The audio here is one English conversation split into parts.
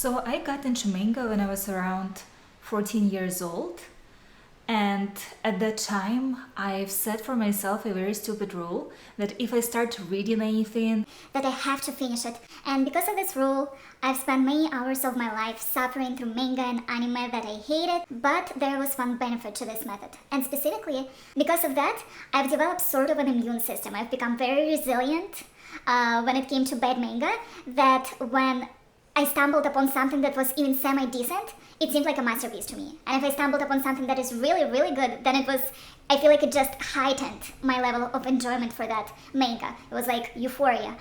So I got into manga when I was around 14 years old. And at that time, I've set for myself a very stupid rule that if I start reading anything, that I have to finish it. And because of this rule, I've spent many hours of my life suffering through manga and anime that I hated, but there was one benefit to this method. And specifically, because of that, I've developed sort of an immune system. I've become very resilient when it came to bad manga, that when I stumbled upon something that was even semi-decent, it seemed like a masterpiece to me. And if I stumbled upon something that is really, really good, then I feel like it just heightened my level of enjoyment for that manga. It was like euphoria.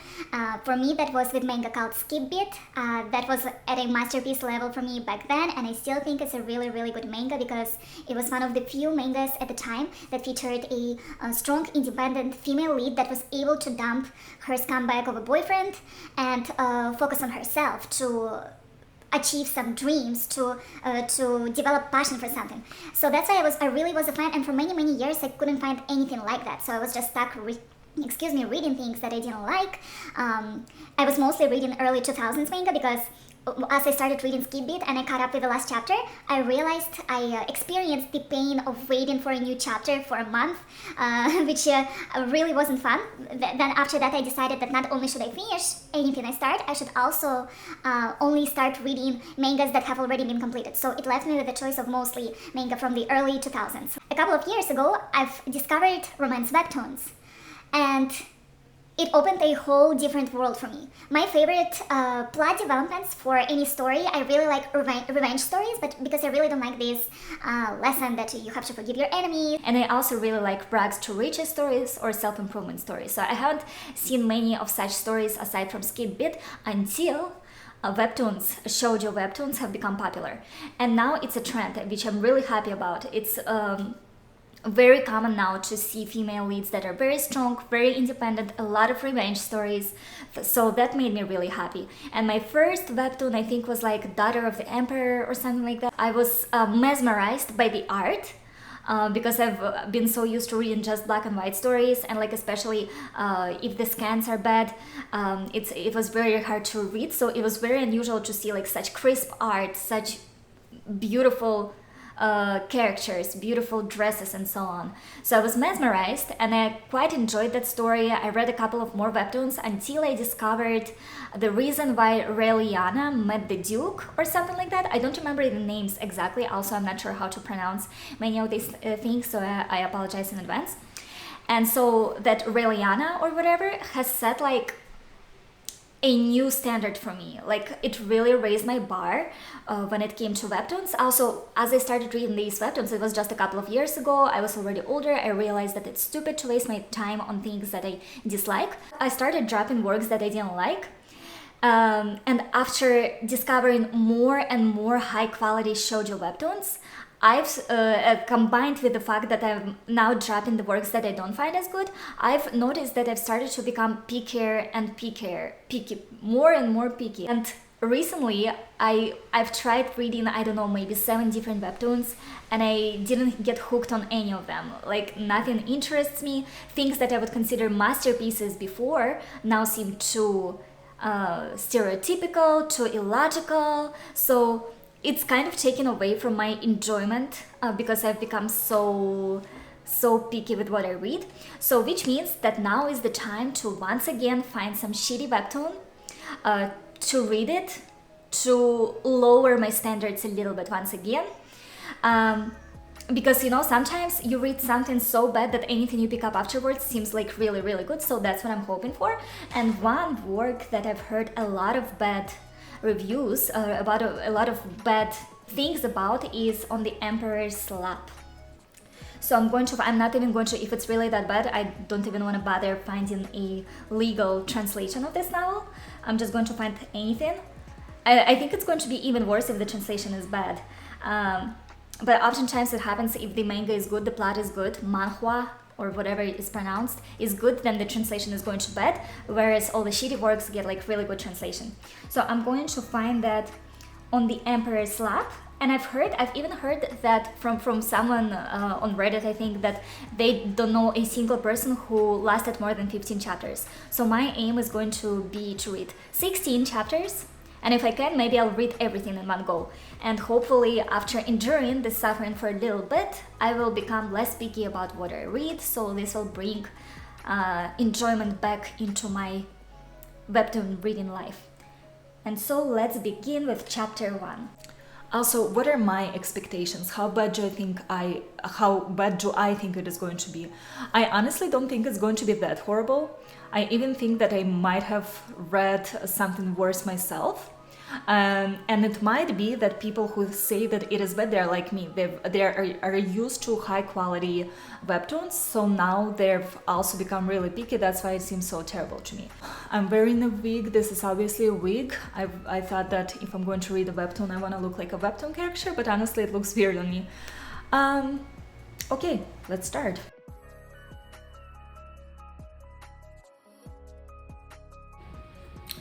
For me, that was with manga called Skip Beat. That was at a masterpiece level for me back then, and I still think it's a really, really good manga because it was one of the few mangas at the time that featured a strong, independent female lead that was able to dump her scumbag of a boyfriend and focus on herself to achieve some dreams, to develop passion for something. So that's why I really was a fan, and for many years I couldn't find anything like that. So I was just stuck reading things that I didn't like. I was mostly reading early 2000s manga because as I started reading Skip Beat and I caught up with the last chapter, I realized I experienced the pain of waiting for a new chapter for a month, which really wasn't fun. Then after that, I decided that not only should I finish anything I start, I should also only start reading mangas that have already been completed. So it left me with a choice of mostly manga from the early 2000s. A couple of years ago, I've discovered romance webtoons, and it opened a whole different world for me. My favorite plot developments for any story, I really like revenge stories, but because I really don't like this lesson that you have to forgive your enemies. and I also really like rags to riches stories or self-improvement stories. So I haven't seen many of such stories aside from Skip Beat until webtoons, shoujo webtoons have become popular. And now it's a trend, which I'm really happy about. It's very common now to see female leads that are very strong, very independent, a lot of revenge stories. So that made me really happy. And my first webtoon, I think, was like Daughter of the Emperor or something like that. I was mesmerized by the art. Because I've been so used to reading just black and white stories, and like especially if the scans are bad, it was very hard to read. So it was very unusual to see like such crisp art, such beautiful characters, beautiful dresses, and so on. So I was mesmerized, and I quite enjoyed that story. I read a couple of more webtoons until I discovered the reason why Reliana met the Duke or something like that. I don't remember the names exactly. Also, I'm not sure how to pronounce many of these things, so I apologize in advance. And so that Reliana or whatever has set like a new standard for me. Like it really raised my bar when it came to webtoons. Also, as I started reading these webtoons, it was just a couple of years ago. I was already older. I realized that it's stupid to waste my time on things that I dislike. I started dropping works that I didn't like. And after discovering more and more high quality shoujo webtoons, I've combined with the fact that I'm now dropping the works that I don't find as good, I've noticed that I've started to become pickier and picky, more and more picky. And recently, I've tried reading, I don't know, maybe 7 different webtoons, and I didn't get hooked on any of them. Like nothing interests me. Things that I would consider masterpieces before now seem too stereotypical, too illogical. So it's kind of taken away from my enjoyment because I've become so picky with what I read. So which means that now is the time to once again find some shitty webtoon, to read it, to lower my standards a little bit once again. Because sometimes you read something so bad that anything you pick up afterwards seems like really, really good. So that's what I'm hoping for. And one work that I've heard a lot of bad reviews about a lot of bad things about is on the Emperor's Slap. So I'm not even going to, if it's really that bad, I don't even want to bother finding a legal translation of this novel. I'm just going to find anything. I think it's going to be even worse if the translation is bad. But oftentimes it happens if the manga is good, the plot is good, manhwa or whatever it is pronounced is good, then the translation is going to bad, whereas all the shitty works get like really good translation. So I'm going to find that on the Emperor's Slap, and I've even heard that from someone on Reddit, I think, that they don't know a single person who lasted more than 15 chapters. So my aim is going to be to read 16 chapters And if I can, maybe I'll read everything in one go. And hopefully, after enduring the suffering for a little bit, I will become less picky about what I read. So this will bring enjoyment back into my webtoon reading life. And so let's begin with chapter 1. Also, what are my expectations? How bad do I think it is going to be? I honestly don't think it's going to be that horrible. I even think that I might have read something worse myself. And it might be that people who say that it is bad, they're like me. They are used to high quality webtoons, so now they've also become really picky. That's why it seems so terrible to me. I'm wearing a wig. This is obviously a wig. I thought that if I'm going to read a webtoon, I want to look like a webtoon character, but honestly, it looks weird on me. Okay, let's start.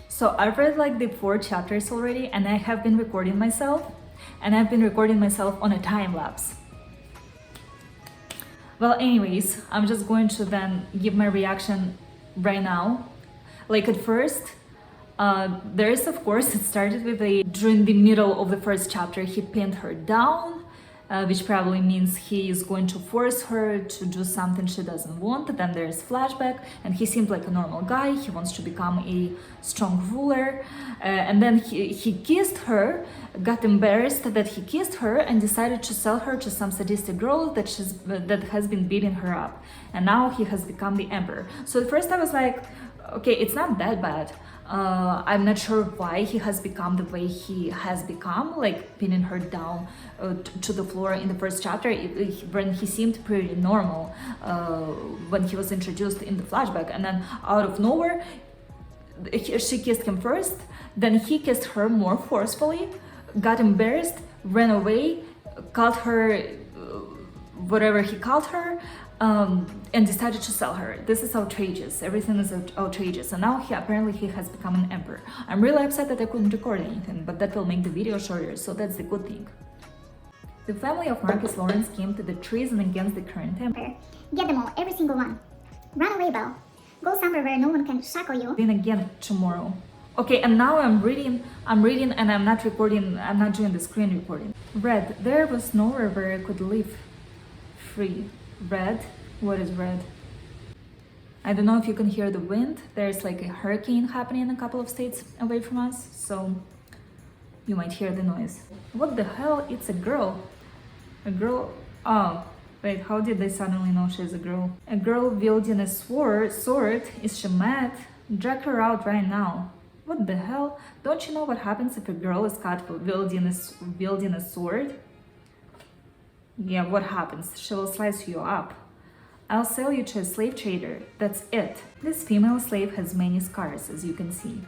So I've read like the 4 chapters already, and I have been recording myself, and I've been recording myself on a time lapse. Well, anyways, I'm just going to then give my reaction right now. Like at first, there's of course, it started with during the middle of the first chapter, he pinned her down, which probably means he is going to force her to do something she doesn't want. Then there's flashback, and he seemed like a normal guy. He wants to become a strong ruler, and then he kissed her, got embarrassed that he kissed her, and decided to sell her to some sadistic girl that has been beating her up. And now he has become the emperor. So at first I was like, okay, it's not that bad. I'm not sure why he has become the way he has become, like pinning her down to the floor in the first chapter, when he seemed pretty normal when he was introduced in the flashback. And then out of nowhere, she kissed him first, then he kissed her more forcefully, got embarrassed, ran away, called her whatever he called her, and decided to sell her. This is outrageous. Everything is outrageous. And now apparently he has become an emperor. I'm really upset that I couldn't record anything, but that will make the video shorter, so that's the good thing. The family of Marcus Lawrence came to the treason against the current emperor. Get them all, every single one. Run away, Belle. Go somewhere where no one can shackle you. Then again tomorrow. Okay, and now I'm reading and I'm not recording, I'm not doing the screen recording. Red, there was nowhere where I could live free. Red? What is red? I don't know if you can hear the wind. There's like a hurricane happening in a couple of states away from us, so you might hear the noise. What the hell? It's a girl. A girl? Oh, wait, how did they suddenly know she's a girl? A girl wielding a sword? Is she mad? Drag her out right now. What the hell? Don't you know what happens if a girl is caught wielding a sword? Yeah, what happens? She will slice you up. I'll sell you to a slave trader. That's it. This female slave has many scars, as you can see.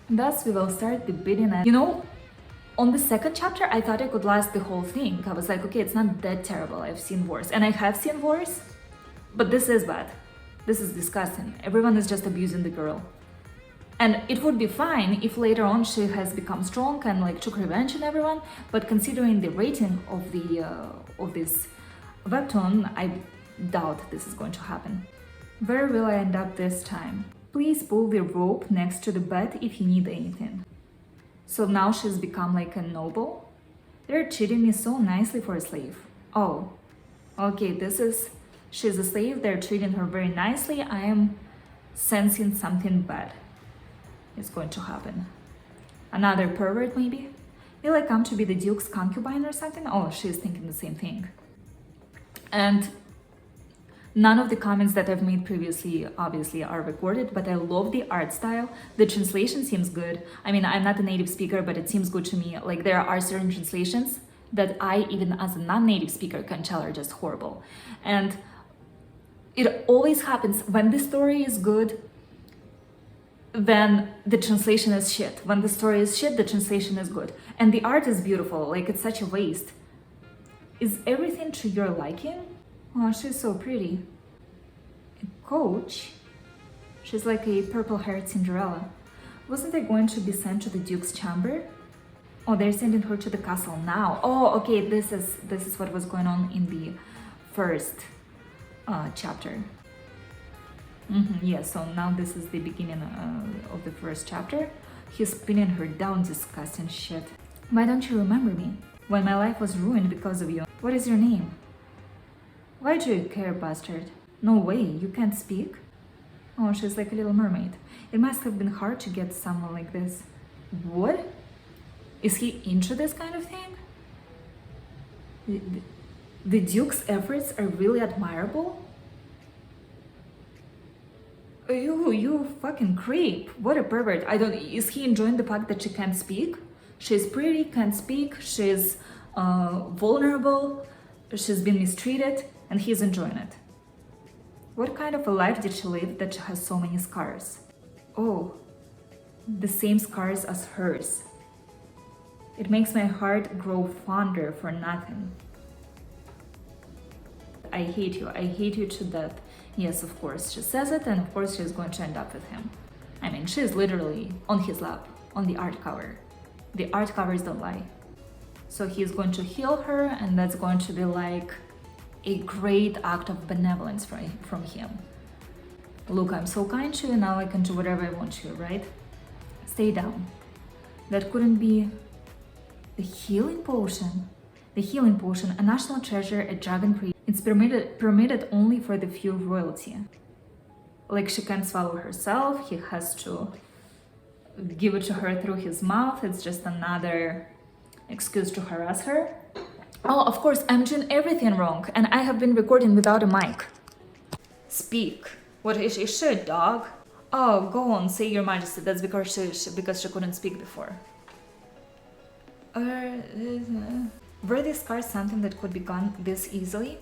Thus, we will start the bidding. You know, on the second chapter, I thought I could last the whole thing. I was like, okay, it's not that terrible. I've seen worse. And I have seen worse. But this is bad. This is disgusting. Everyone is just abusing the girl. And it would be fine if later on she has become strong and like took revenge on everyone. But considering the rating of this webtoon, I doubt this is going to happen. Where will I end up this time? Please pull the rope next to the bed if you need anything. So now she's become like a noble? They're treating me so nicely for a slave. Oh, okay, she's a slave, they're treating her very nicely. I am sensing something bad is going to happen. Another pervert maybe? Will I come to be the Duke's concubine or something? Oh, she's thinking the same thing. And none of the comments that I've made previously obviously are recorded, but I love the art style. The translation seems good. I mean, I'm not a native speaker, but it seems good to me. Like there are certain translations that I, even as a non-native speaker, can tell are just horrible. And it always happens when the story is good, then the translation is shit. When the story is shit, the translation is good. And the art is beautiful, like it's such a waste. Is everything to your liking? Oh, she's so pretty. A coach? She's like a purple-haired Cinderella. Wasn't I going to be sent to the Duke's chamber? Oh, they're sending her to the castle now. Oh, okay, this is what was going on in the first chapter. Yeah, so now this is the beginning of the first chapter. He's pinning her down, disgusting shit. Why don't you remember me? When my life was ruined because of you. What is your name? Why do you care, bastard? No way, you can't speak? Oh, she's like a little mermaid. It must have been hard to get someone like this. What? Is he into this kind of thing? The Duke's efforts are really admirable? You fucking creep. What a pervert. Is he enjoying the fact that she can't speak? She's pretty, can't speak, she's vulnerable, she's been mistreated, and he's enjoying it. What kind of a life did she live that she has so many scars? Oh, the same scars as hers. It makes my heart grow fonder for nothing. I hate you to death. Yes, of course, she says it, and of course she's going to end up with him. I mean, she's literally on his lap, on the art cover. The art covers don't lie. So he's going to heal her, and that's going to be like a great act of benevolence from him. Look, I'm so kind to you, now I can do whatever I want to you, right? Stay down. That couldn't be the healing potion. The healing potion, a national treasure, a dragon priest. It's permitted only for the few royalty. Like she can't swallow herself, he has to give it to her through his mouth. It's just another excuse to harass her. Oh, of course, I'm doing everything wrong, and I have been recording without a mic. Speak. What is she a dog? Oh, go on, say your majesty. That's because she couldn't speak before. Were these scars something that could be gone this easily?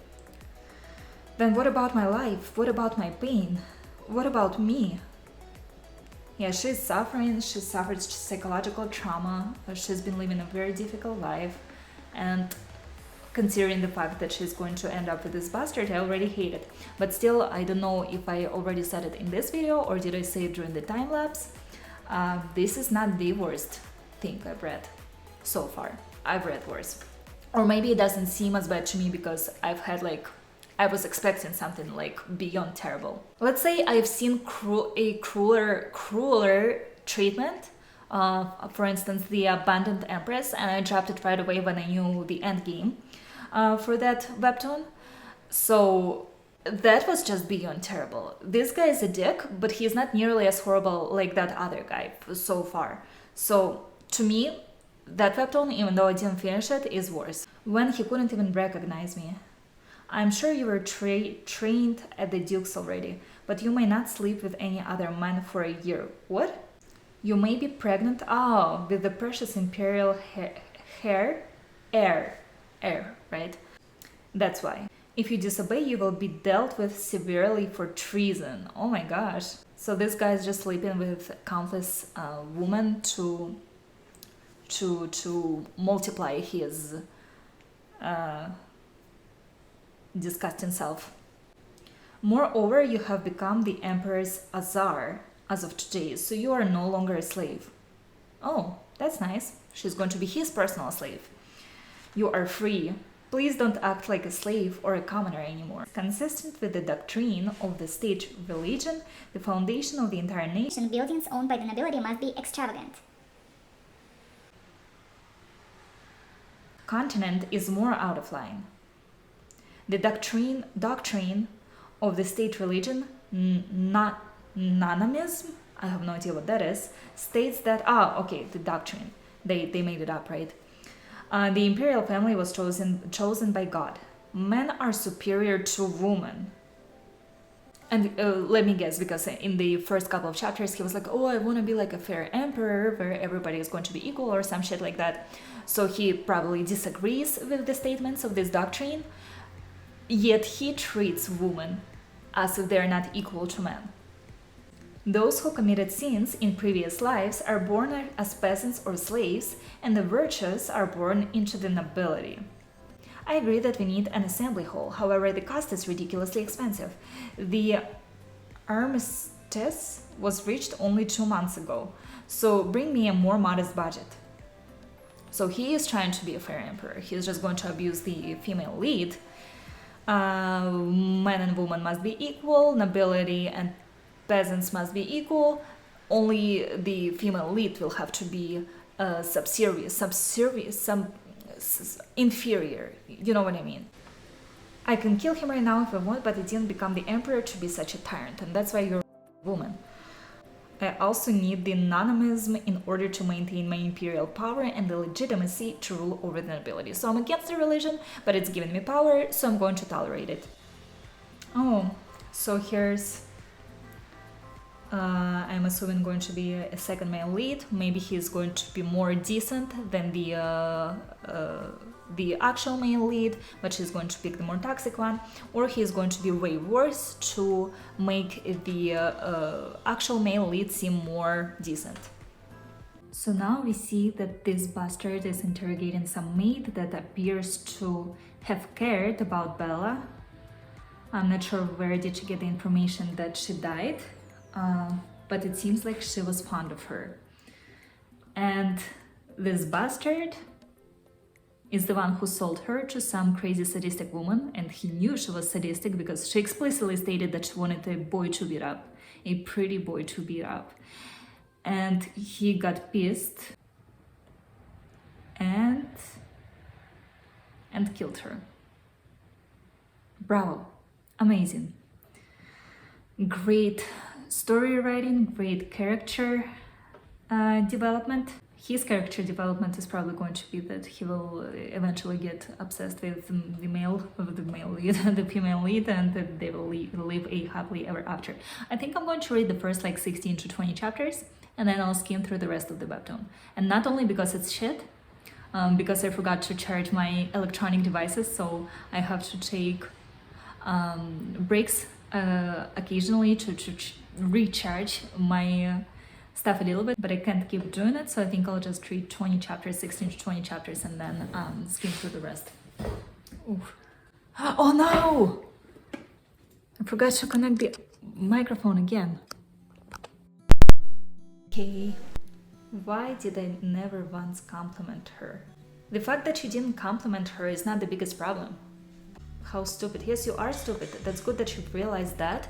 Then what about my life? What about my pain? What about me? Yeah, she's suffering, she suffered psychological trauma, she's been living a very difficult life, and considering the fact that she's going to end up with this bastard, I already hate it. But still, I don't know if I already said it in this video or did I say it during the time lapse. This is not the worst thing I've read so far. I've read worse. Or maybe it doesn't seem as bad to me because I was expecting something like beyond terrible. Let's say I've seen a crueler treatment. For instance, the Abandoned Empress, and I dropped it right away when I knew the end game for that webtoon. So that was just beyond terrible. This guy is a dick, but he's not nearly as horrible like that other guy so far. So to me, that webtoon, even though I didn't finish it, is worse. When he couldn't even recognize me. I'm sure you were trained at the Duke's already, but you may not sleep with any other man for a year. What? You may be pregnant? Oh, with the precious imperial heir, right? That's why. If you disobey, you will be dealt with severely for treason. Oh my gosh. So this guy is just sleeping with countless women to multiply his disgusting self. Moreover, you have become the emperor's Azar as of today, so you are no longer a slave. Oh, that's nice. She's going to be his personal slave. You are free. Please don't act like a slave or a commoner anymore. Consistent with the doctrine of the state religion, the foundation of the entire nation, Buildings owned by the nobility must be extravagant. continent is more out of line. The doctrine of the state religion, nonism, I have no idea what that is, states that, the doctrine, they made it up, right? The imperial family was chosen by God. Men are superior to women. And let me guess, because in the first couple of chapters, he was like, I want to be like a fair emperor where everybody is going to be equal or some shit like that. So he probably disagrees with the statements of this doctrine, yet he treats women as if they're not equal to men. Those who committed sins in previous lives are born as peasants or slaves, and the virtuous are born into the nobility. I agree that we need an assembly hall, however, the cost is ridiculously expensive. The armistice was reached only 2 months ago, so bring me a more modest budget. So he is trying to be a fair emperor. He's just going to abuse the female lead. Men and women must be equal, nobility and peasants must be equal. only the female lead will have to be inferior. You know what I mean? I can kill him right now if I want, but I didn't become the emperor to be such a tyrant, and that's why you're a woman. I also need the nominalism in order to maintain my imperial power and the legitimacy to rule over the nobility. So I'm against the religion, but it's giving me power, so I'm going to tolerate it. Oh, so here's... I'm assuming going to be a second male lead. Maybe he's going to be more decent than the actual male lead, but she's going to pick the more toxic one, or he's going to be way worse to make the actual male lead seem more decent. So now we see that this bastard is interrogating some maid that appears to have cared about Bella. I'm not sure where did she get the information that she died, but it seems like she was fond of her. And this bastard is the one who sold her to some crazy sadistic woman, and he knew she was sadistic because she explicitly stated that she wanted a boy to beat up, a pretty boy to beat up. And he got pissed and killed her. Bravo. Amazing. Great story writing, great character development. His character development is probably going to be that he will eventually get obsessed with the male lead, the female lead, and that they will live a happily ever after. I think I'm going to read the first like 16 to 20 chapters, and then I'll skim through the rest of the webtoon. And not only because it's shit, because I forgot to charge my electronic devices, so I have to take breaks occasionally to recharge my stuff a little bit, but I can't keep doing it, so I think I'll just read 20 chapters, 16 to 20 chapters, and then skim through the rest. Oof. Oh no! I forgot to connect the microphone again. Okay. Why did I never once compliment her? The fact that you didn't compliment her is not the biggest problem. How stupid. Yes, you are stupid. That's good that you've realized that,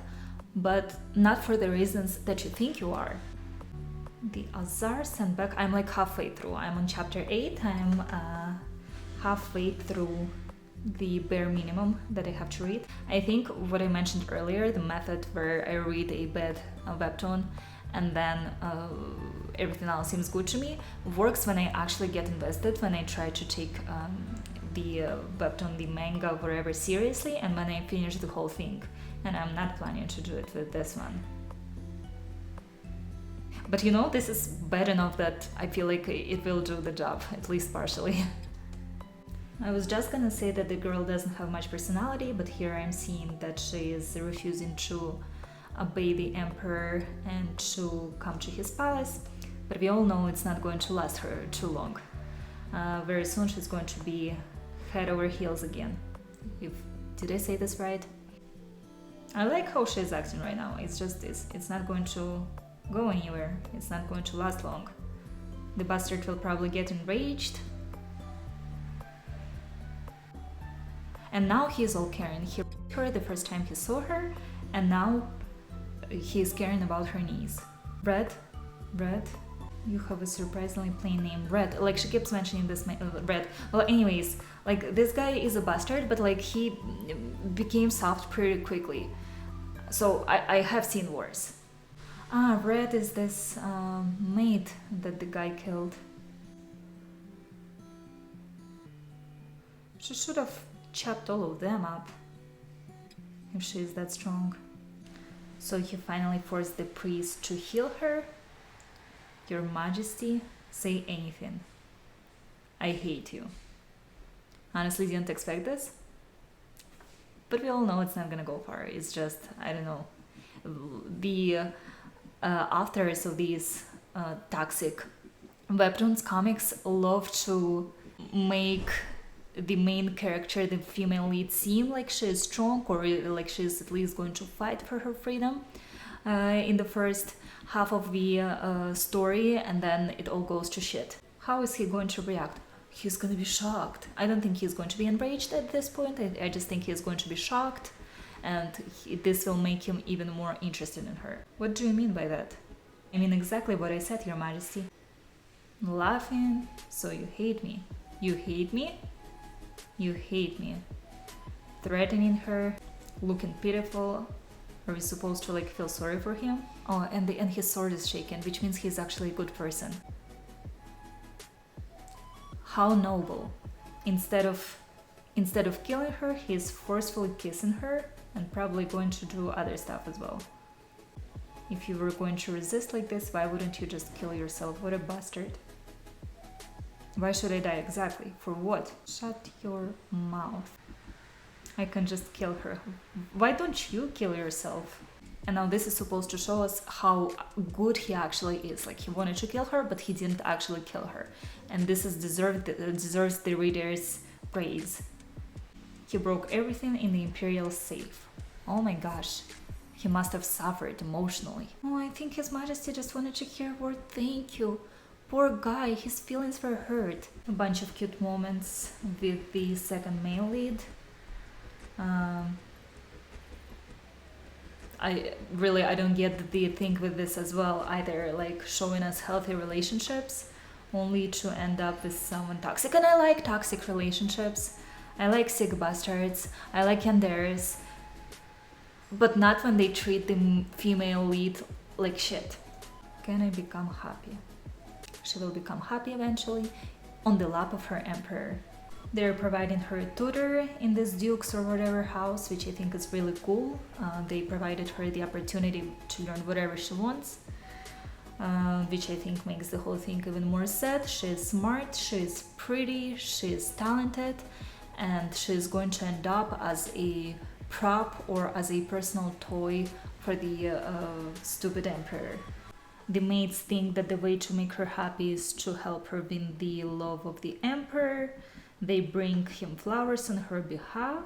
but not for the reasons that you think you are. The Azar sent back. I'm like halfway through. I'm on chapter 8. I'm halfway through the bare minimum that I have to read. I think what I mentioned earlier, the method where I read a bad webtoon and then everything else seems good to me, works when I actually get invested, when I try to take the webtoon, the manga, whatever, seriously, and when I finish the whole thing. And I'm not planning to do it with this one. But you know, this is bad enough that I feel like it will do the job, at least partially. I was just gonna say that the girl doesn't have much personality, but here I'm seeing that she is refusing to obey the emperor and to come to his palace. But we all know it's not going to last her too long. Very soon she's going to be head over heels again. Did I say this right? I like how she's acting right now. It's just this. It's not going to go anywhere. It's not going to last long. The bastard will probably get enraged. And now he's all caring. He raped her the first time he saw her, and now he's caring about her knees. Red, you have a surprisingly plain name. Red, like she keeps mentioning this, Red. Well, anyways, like this guy is a bastard, but like he became soft pretty quickly. So I have seen worse. Red is this maid that the guy killed. She should have chopped all of them up if she's that strong. So he finally forced the priest to heal her. Your Majesty, say anything. I hate you. Honestly, didn't expect this. But we all know it's not gonna go far. It's just, I don't know. The authors of these toxic webtoons comics love to make the main character, the female lead, seem like she is strong, or like she's at least going to fight for her freedom in the first half of the story, and then it all goes to shit. How is he going to react? He's going to be shocked. I don't think he's going to be enraged at this point. I just think he's going to be shocked, and this will make him even more interested in her. What do you mean by that? I mean exactly what I said, Your Majesty. Laughing, so you hate me. You hate me? You hate me. Threatening her, looking pitiful. Are we supposed to like feel sorry for him? Oh, and his sword is shaken, which means he's actually a good person. How noble. Instead of killing her, he's forcefully kissing her and probably going to do other stuff as well. If you were going to resist like this, why wouldn't you just kill yourself? What a bastard. Why should I die exactly? For what? Shut your mouth. I can just kill her. Why don't you kill yourself? And now this is supposed to show us how good he actually is. Like, he wanted to kill her, but he didn't actually kill her. And this is deserves the reader's praise. He broke everything in the Imperial safe. Oh my gosh. He must have suffered emotionally. Oh, I think His Majesty just wanted to hear a word thank you. Poor guy, his feelings were hurt. A bunch of cute moments with the second male lead. I don't get the thing with this as well either, like showing us healthy relationships only to end up with someone toxic. And I like toxic relationships. I like sick bastards. I like yanderes. But not when they treat the female lead like shit. Can I become happy? She will become happy eventually on the lap of her emperor. They're providing her a tutor in this duke's or whatever house, which I think is really cool. They provided her the opportunity to learn whatever she wants, which I think makes the whole thing even more sad. She's smart, she's pretty, she's talented, and she's going to end up as a prop or as a personal toy for the stupid emperor. The maids think that the way to make her happy is to help her win the love of the emperor. They bring him flowers on her behalf.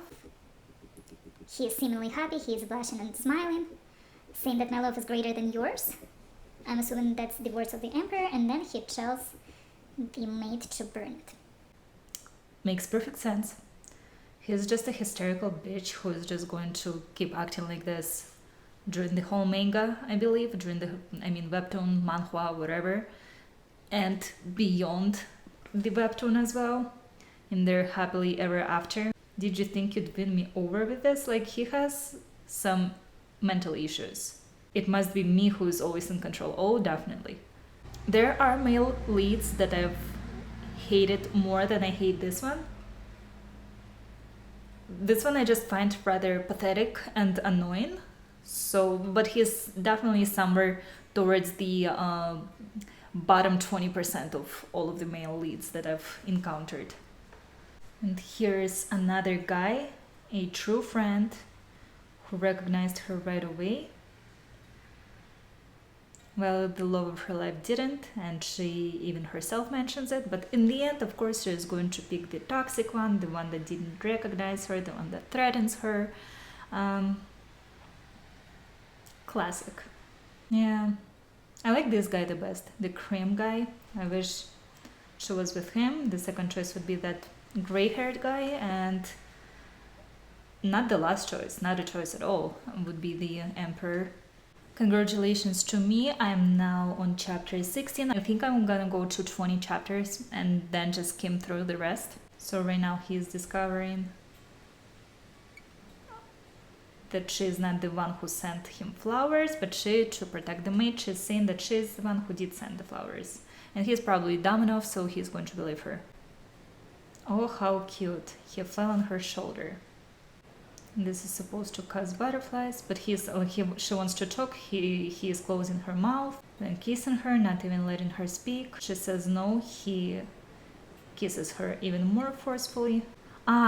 He is seemingly happy, he is blushing and smiling, saying that my love is greater than yours. I'm assuming that's the words of the emperor, and then he tells the maid to burn it. Makes perfect sense. He's just a hysterical bitch who is just going to keep acting like this during the whole manga, I believe, webtoon, manhwa, whatever, and beyond the webtoon as well, in their happily ever after. Did you think you'd win me over with this? Like, he has some mental issues. It must be me who is always in control. Oh, definitely. There are male leads that I've hated more than I hate this one. This one I just find rather pathetic and annoying. But he's definitely somewhere towards the bottom 20% of all of the male leads that I've encountered. And here's another guy, a true friend, who recognized her right away. Well, the love of her life didn't, and she even herself mentions it, but in the end, of course, she is going to pick the toxic one, the one that didn't recognize her, the one that threatens her. Classic. Yeah, I like this guy the best, the cream guy. I wish she was with him. The second choice would be that gray-haired guy, and not the last choice, not a choice at all, would be the emperor. Congratulations to me, I'm now on chapter 16. I think I'm gonna go to 20 chapters and then just skim through the rest. So right now he's discovering that she's not the one who sent him flowers, but to protect the maid, she's saying that she's the one who did send the flowers. And he's probably dumb enough, so he's going to believe her. Oh, how cute. He fell on her shoulder. This is supposed to cause butterflies, but she wants to talk. He is closing her mouth, then kissing her, not even letting her speak. She says no. He kisses her even more forcefully.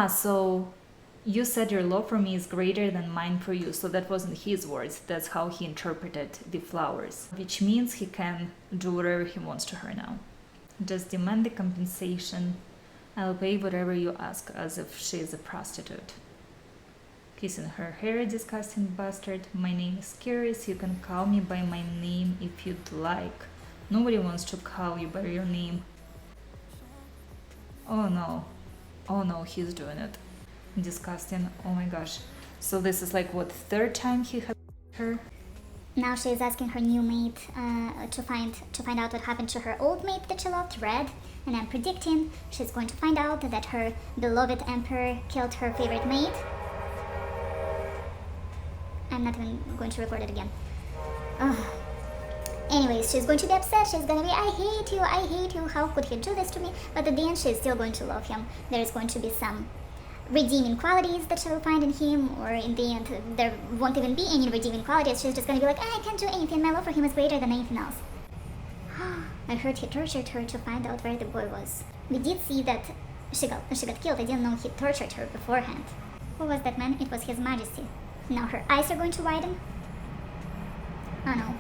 So you said your love for me is greater than mine for you. So that wasn't his words. That's how he interpreted the flowers, which means he can do whatever he wants to her now. Just demand the compensation. I'll pay whatever you ask, as if she is a prostitute. Kissing her hair, disgusting bastard. My name is Curious. You can call me by my name if you'd like. Nobody wants to call you by your name. Oh no. Oh no, he's doing it. Disgusting. Oh my gosh. So this is like what, third time he had her? Now she is asking her new mate to find out what happened to her old mate that she loved, Red. And I'm predicting she's going to find out that her beloved emperor killed her favorite mate. I'm not even going to record it again. Ugh. Anyways, she's going to be upset. She's gonna be, I hate you, how could he do this to me? But at the end, she's still going to love him. There's going to be some redeeming qualities that she will find in him, or in the end, there won't even be any redeeming qualities. She's just gonna be like, I can't do anything. My love for him is greater than anything else. I heard he tortured her to find out where the boy was. We did see that she got killed. I didn't know he tortured her beforehand. Who was that man? It was His Majesty. Now her eyes are going to widen. Oh no.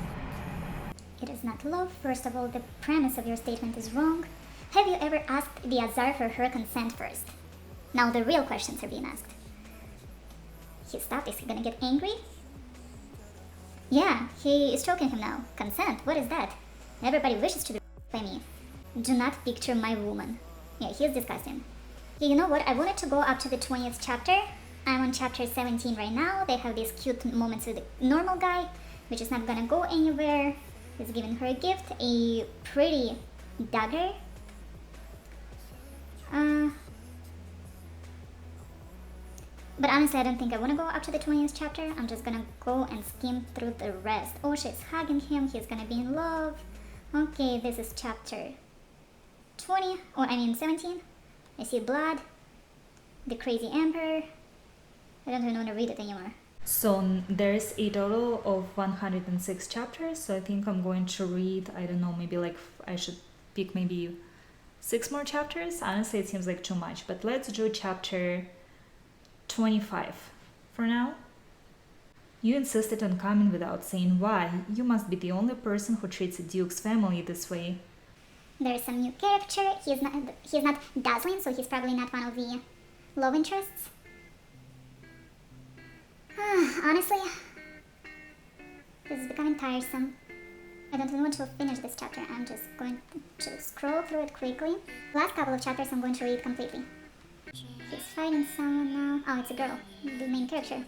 It is not love. First of all, the premise of your statement is wrong. Have you ever asked the Azar for her consent first? Now the real questions are being asked. He stopped. Is he gonna get angry? Yeah, he is choking him now. Consent? What is that? Everybody wishes to be by me. Do not picture my woman. Yeah, he is disgusting. Yeah, you know what? I wanted to go up to the 20th chapter. I'm on chapter 17 right now. They have these cute moments with the normal guy, which is not gonna go anywhere. He's giving her a gift, a pretty dagger. But honestly, I don't think I want to go up to the 20th chapter. I'm just gonna go and skim through the rest. Oh, she's hugging him. He's gonna be in love. Okay, this is chapter 20. Oh, I mean 17. I see blood. The crazy emperor. I don't even want to read it anymore. So there's a total of 106 chapters, so I think I'm going to read, I don't know, maybe like I should pick maybe 6 more chapters. Honestly, it seems like too much, but let's do chapter 25 for now. You insisted on coming without saying why. You must be the only person who treats a duke's family this way. There's some new character. He's not dazzling, so he's probably not one of the love interests. Honestly, this is becoming tiresome. I don't even want to finish this chapter. I'm just going to scroll through it quickly. Last couple of chapters I'm going to read completely. He's fighting someone now. Oh, it's a girl, the main character.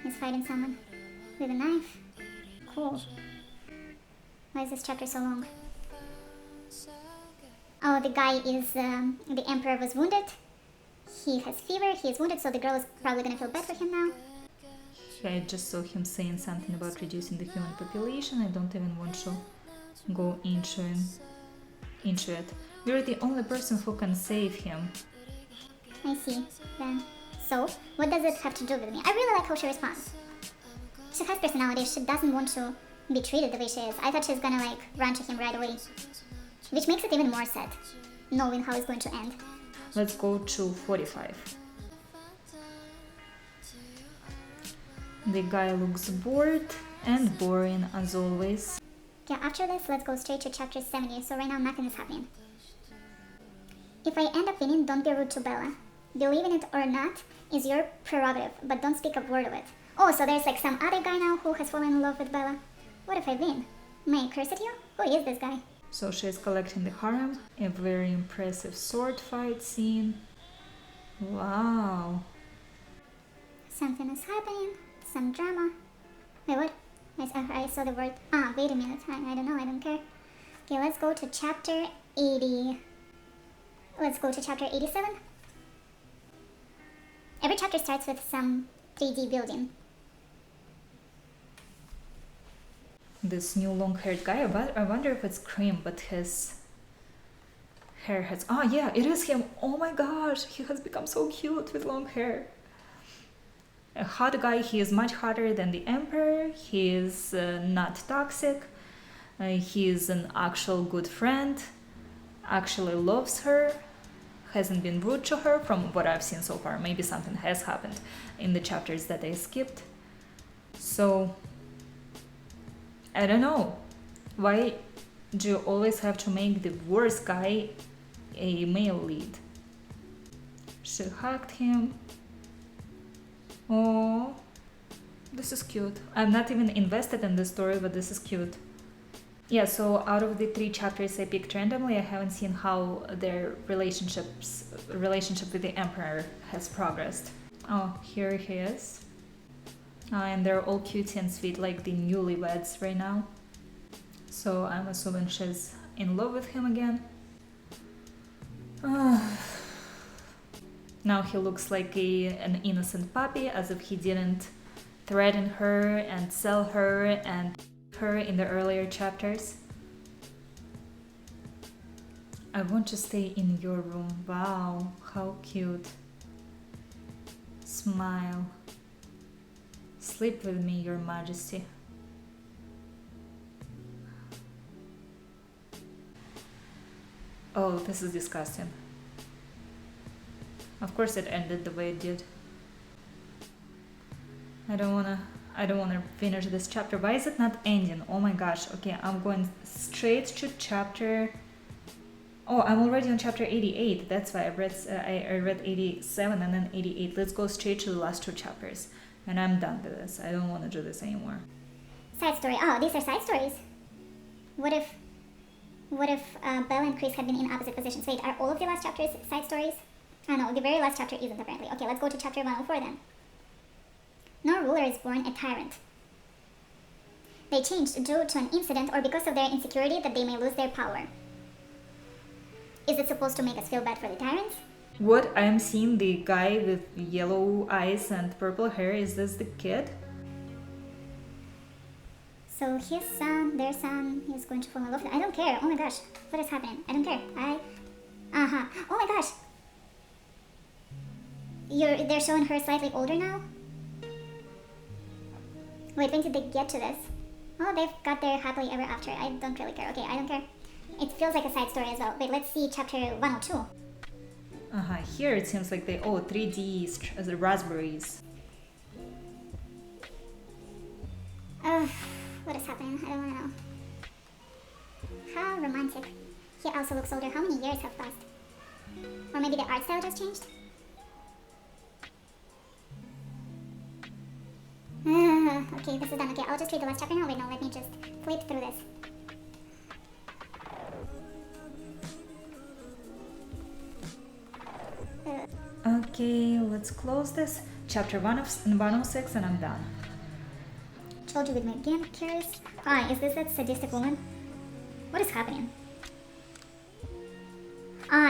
He's fighting someone with a knife. Cool. Why is this chapter so long? Oh, the guy is, the emperor was wounded. He has fever, he is wounded, so the girl is probably gonna feel bad for him now. I just saw him saying something about reducing the human population. I don't even want to go into it. You're the only person who can save him. I see. Then, so, what does it have to do with me? I really like how she responds. She has personality. She doesn't want to be treated the way she is. I thought she was gonna like run to him right away. Which makes it even more sad, knowing how it's going to end. Let's go to 45. The guy looks bored and boring as always. Yeah, after this, let's go straight to chapter 70. So right now, nothing is happening. If I end up winning, don't be rude to Bella. Believing it or not is your prerogative, but don't speak a word of it. Oh, so there's like some other guy now who has fallen in love with Bella. What if I win? May I curse at you? Who is this guy? So she's collecting the harem. A very impressive sword fight scene. Wow. Something is happening. Some drama. Wait, what? I saw the word. Wait a minute. I don't know. I don't care. Okay, let's go to chapter 80. Let's go to chapter 87. Every chapter starts with some 3D building. This new long-haired guy, I wonder if it's Cream, but his hair has... Oh yeah, it is him! Oh my gosh, he has become so cute with long hair. A hot guy, he is much hotter than the Emperor, he is not toxic, he is an actual good friend, actually loves her, hasn't been rude to her from what I've seen so far. Maybe something has happened in the chapters that I skipped. So... I don't know. Why do you always have to make the worst guy a male lead? She hugged him. Oh, this is cute. I'm not even invested in this story, but this is cute. Yeah, so out of the 3 chapters I picked randomly, I haven't seen how their relationship with the Emperor has progressed. Oh, here he is. And they're all cute and sweet, like the newlyweds right now. So I'm assuming she's in love with him again. Now he looks like an innocent puppy, as if he didn't threaten her and sell her and her in the earlier chapters. I want to stay in your room. Wow, how cute. Smile. Sleep with me, your majesty. Oh, this is disgusting. Of course it ended the way it did. I don't wanna finish this chapter. Why is it not ending? Oh my gosh. Okay, I'm going straight to chapter... Oh, I'm already on chapter 88. That's why I read 87 and then 88. Let's go straight to the last two chapters. And I'm done with this. I don't want to do this anymore. Side story. Oh, these are side stories. What if Belle and Chris had been in opposite positions? Wait, are all of the last chapters side stories? Oh no, the very last chapter isn't apparently. Okay, let's go to chapter 104 then. No ruler is born a tyrant. They changed due to an incident or because of their insecurity that they may lose their power. Is it supposed to make us feel bad for the tyrants? What? I'm seeing the guy with yellow eyes and purple hair. Is this the kid? So his son, their son, is going to fall in love with them. I don't care. Oh my gosh. What is happening? I don't care. Oh my gosh. They're showing her slightly older now? Wait, when did they get to this? Oh, they've got their happily ever after. I don't really care. Okay, I don't care. It feels like a side story as well. Wait, let's see chapter 102. Here it seems like they... Oh, 3D as the raspberries. What is happening? I don't want to know. How romantic. He also looks older. How many years have passed? Or maybe the art style just changed? Okay, this is done. Okay, I'll just read the last chapter now. Wait, no, let me just flip through this. Okay, let's close this. Chapter 106 and I'm done. Told you with me again, curious. Is this that sadistic woman? What is happening?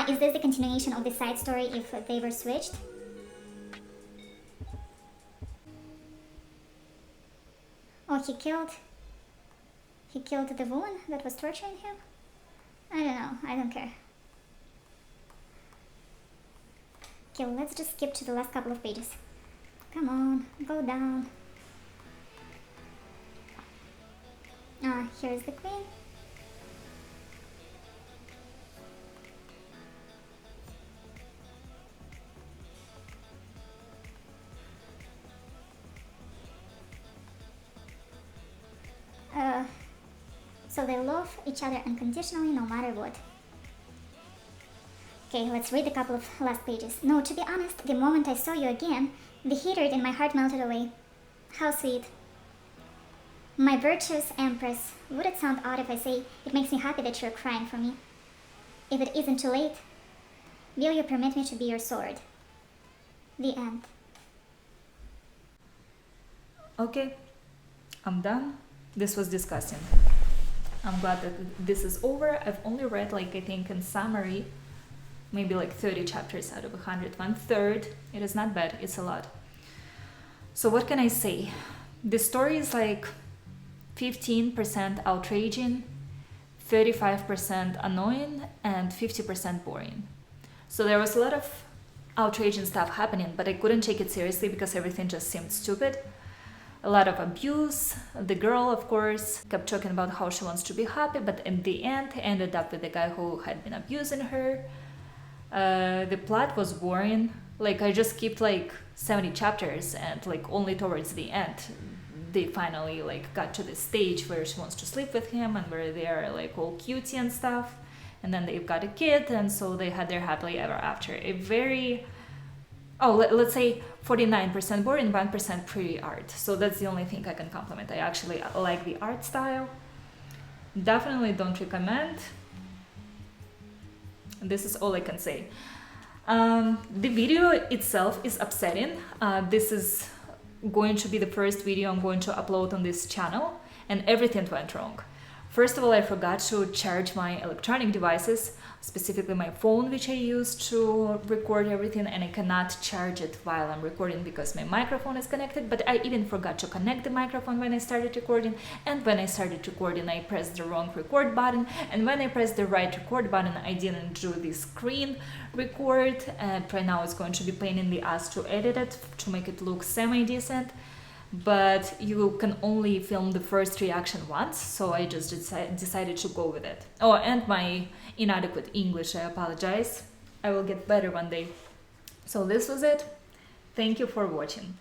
Is this the continuation of the side story if they were switched? Oh, he killed the woman that was torturing him? I don't know, I don't care. Okay, let's just skip to the last couple of pages. Come on, go down. Here's the queen. So they love each other unconditionally no matter what. Okay, let's read a couple of last pages. No, to be honest, the moment I saw you again, the hatred in my heart melted away. How sweet. My virtuous empress, would it sound odd if I say it makes me happy that you're crying for me? If it isn't too late, will you permit me to be your sword? The end. Okay, I'm done. This was disgusting. I'm glad that this is over. I've only read, like, I think in summary, maybe like 30 chapters out of 100. 1/3. It is not bad. It's a lot. So what can I say? The story is like 15% outraging, 35% annoying, and 50% boring. So there was a lot of outraging stuff happening, but I couldn't take it seriously because everything just seemed stupid. A lot of abuse. The girl, of course, kept talking about how she wants to be happy, but in the end ended up with the guy who had been abusing her. The plot was boring. Like, I just skipped like 70 chapters, and like only towards the end they finally like got to the stage where she wants to sleep with him and where they are like all cutesy and stuff, and then they've got a kid, and so they had their happily ever after. A very... let's say 49% boring, 1% pretty art. So that's the only thing I can compliment. I actually like the art style. Definitely don't recommend. This is all I can say. The video itself is upsetting. This is going to be the first video I'm going to upload on this channel, and everything went wrong. First of all, I forgot to charge my electronic devices, specifically my phone, which I use to record everything, and I cannot charge it while I'm recording because my microphone is connected, but I even forgot to connect the microphone when I started recording, and when I started recording I pressed the wrong record button, and when I pressed the right record button I didn't do the screen record, and right now it's going to be pain in the ass to edit it to make it look semi-decent. But you can only film the first reaction once, so I just decided to go with it. Oh, and my inadequate English, I apologize. I will get better one day. So this was it. Thank you for watching.